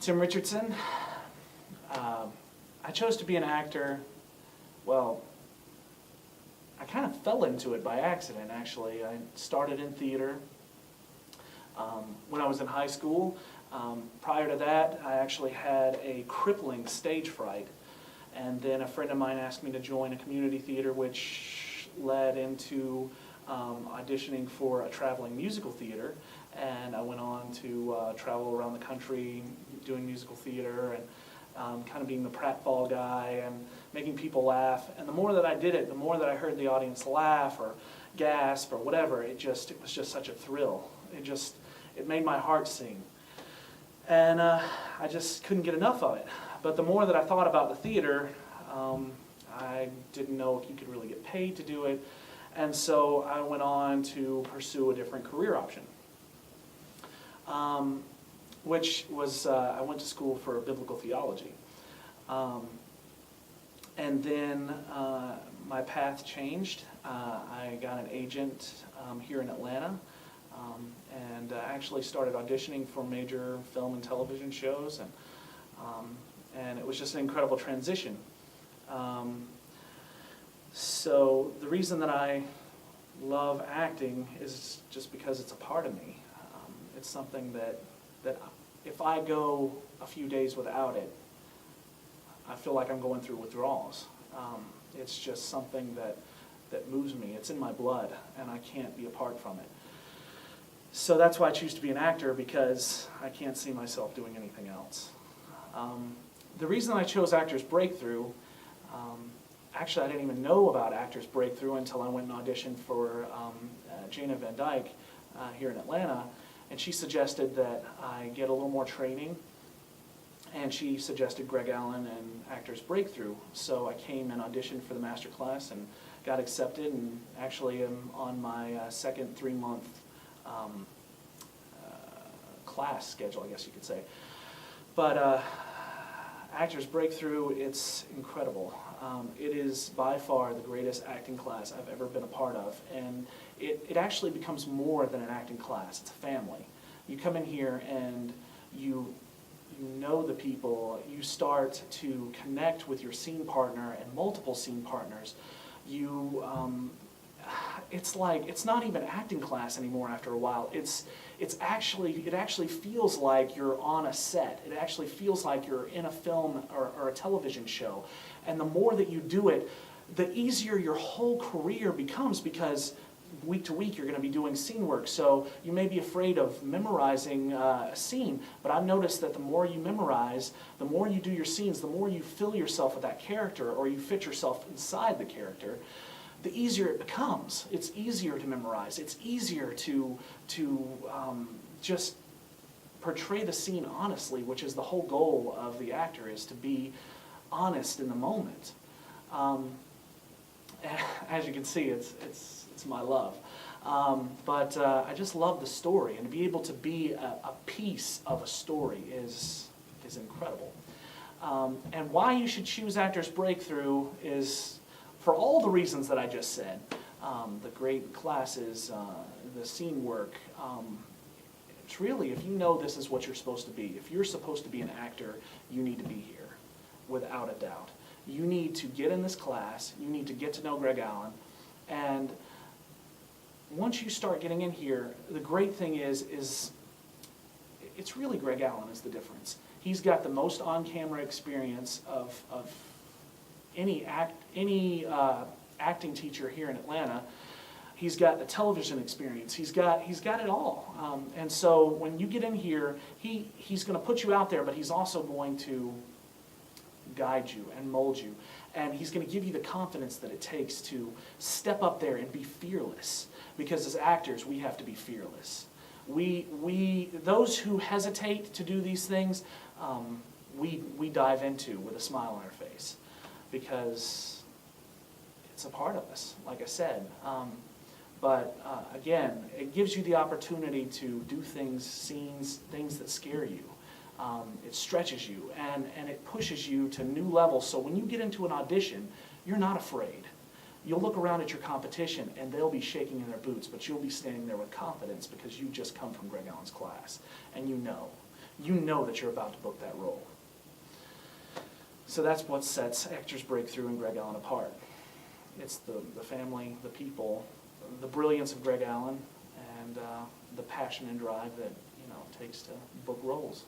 Tim Richardson. I chose to be an actor, well, I kind of fell into it by accident, actually. I started in theater when I was in high school. Prior to that, I actually had a crippling stage fright. And then a friend of mine asked me to join a community theater, which led into auditioning for a traveling musical theater. And I went on to travel around the country doing musical theater and kind of being the pratfall guy and making people laugh. And the more that I did it, the more that I heard the audience laugh or gasp or whatever, it was just such a thrill. It made my heart sing. And I just couldn't get enough of it. But the more that I thought about the theater, I didn't know if you could really get paid to do it. And so I went on to pursue a different career option, which was I went to school for biblical theology. And then my path changed. I got an agent here in Atlanta. And actually started auditioning for major film and television shows, and it was just an incredible transition. So the reason that I love acting is just because it's a part of me. It's something that if I go a few days without it, I feel like I'm going through withdrawals. It's just something that moves me. It's in my blood, and I can't be apart from it. So that's why I choose to be an actor, because I can't see myself doing anything else. The reason I chose Actors Breakthrough, actually I didn't even know about Actors Breakthrough until I went and auditioned for Jana Van Dyke here in Atlanta, and she suggested that I get a little more training, and she suggested GregAlan and Actors Breakthrough. So I came and auditioned for the master class and got accepted, and actually am on my second 3-month class schedule, I guess you could say. But Actors Breakthrough, it's incredible. It is by far the greatest acting class I've ever been a part of, and it actually becomes more than an acting class. It's a family. You come in here and you know the people, you start to connect with your scene partner and multiple scene partners. It's like, it's not even acting class anymore after a while. It actually feels like you're on a set. It actually feels like you're in a film or a television show. And the more that you do it, the easier your whole career becomes, because week to week you're going to be doing scene work. So you may be afraid of memorizing a scene, but I've noticed that the more you memorize, the more you do your scenes, the more you fill yourself with that character, or you fit yourself inside the character, the easier it becomes. It's easier to memorize. It's easier to just portray the scene honestly, which is the whole goal of the actor, is to be honest in the moment. As you can see, it's my love. But I just love the story, and to be able to be a piece of a story is incredible. And why you should choose Actors Breakthrough is for all the reasons that I just said. The great classes, the scene work. It's really, if you know this is what you're supposed to be, if you're supposed to be an actor, you need to be here, without a doubt. You need to get in this class, you need to get to know GregAlan, and once you start getting in here, the great thing is it's really GregAlan is the difference. He's got the most on-camera experience of any acting teacher here in Atlanta. He's got the television experience. He's got it all. And so when you get in here, he's going to put you out there, but he's also going to guide you and mold you. And he's going to give you the confidence that it takes to step up there and be fearless. Because as actors, we have to be fearless. Those who hesitate to do these things, we dive into with a smile on our face, because it's a part of us, like I said. But again, it gives you the opportunity to do things, scenes, things that scare you. It stretches you, and it pushes you to new levels. So when you get into an audition, you're not afraid. You'll look around at your competition, and they'll be shaking in their boots, but you'll be standing there with confidence, because you just come from GregAlan's class, and you know. you know that you're about to book that role. So that's what sets Actors Breakthrough and Greg Allen apart. It's the family, the people, the brilliance of Greg Allen, and the passion and drive that it takes to book roles.